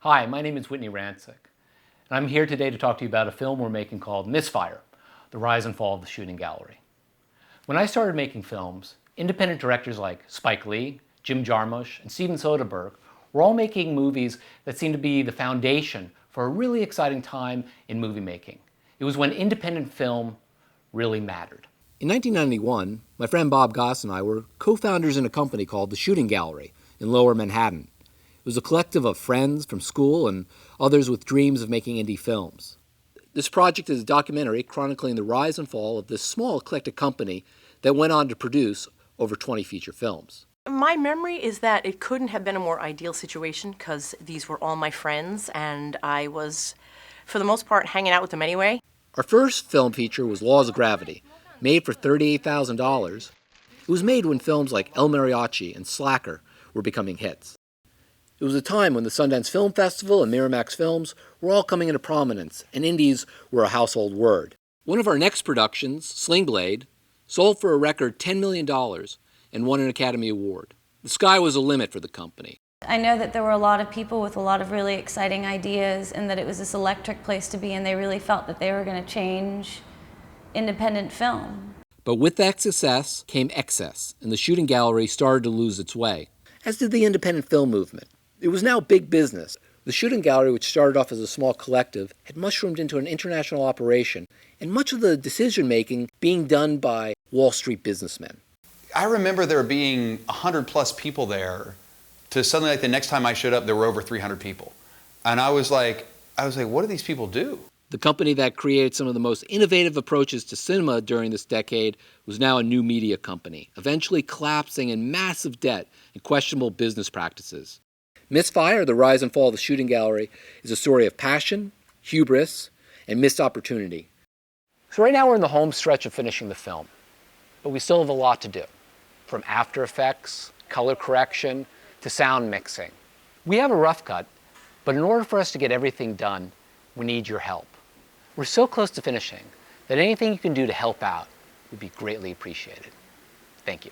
Hi, my name is Whitney Rancic, and I'm here today to talk to you about a film we're making called Misfire, The Rise and Fall of the Shooting Gallery. When I started making films, independent directors like Spike Lee, Jim Jarmusch, and Steven Soderbergh were all making movies that seemed to be the foundation for a really exciting time in movie making. It was when independent film really mattered. In 1991, my friend Bob Goss and I were co-founders in a company called The Shooting Gallery in Lower Manhattan. It was a collective of friends from school and others with dreams of making indie films. This project is a documentary chronicling the rise and fall of this small eclectic company that went on to produce over 20 feature films. My memory is that it couldn't have been a more ideal situation because these were all my friends and I was, for the most part, hanging out with them anyway. Our first film feature was Laws of Gravity, made for $38,000. It was made when films like El Mariachi and Slacker were becoming hits. It was a time when the Sundance Film Festival and Miramax Films were all coming into prominence, and indies were a household word. One of our next productions, Slingblade, sold for a record $10 million and won an Academy Award. The sky was the limit for the company. I know that there were a lot of people with a lot of really exciting ideas and that it was this electric place to be, and they really felt that they were going to change independent film. But with that success came excess, and the Shooting Gallery started to lose its way, as did the independent film movement. It was now big business. The Shooting Gallery, which started off as a small collective, had mushroomed into an international operation, and much of the decision-making being done by Wall Street businessmen. I remember there being 100 plus people there, to suddenly, like, the next time I showed up, there were over 300 people. And I was like, what do these people do? The company that created some of the most innovative approaches to cinema during this decade was now a new media company, eventually collapsing in massive debt and questionable business practices. Misfire, The Rise and Fall of the Shooting Gallery, is a story of passion, hubris, and missed opportunity. So right now we're in the home stretch of finishing the film, but we still have a lot to do, from After Effects, color correction, to sound mixing. We have a rough cut, but in order for us to get everything done, we need your help. We're so close to finishing that anything you can do to help out would be greatly appreciated. Thank you.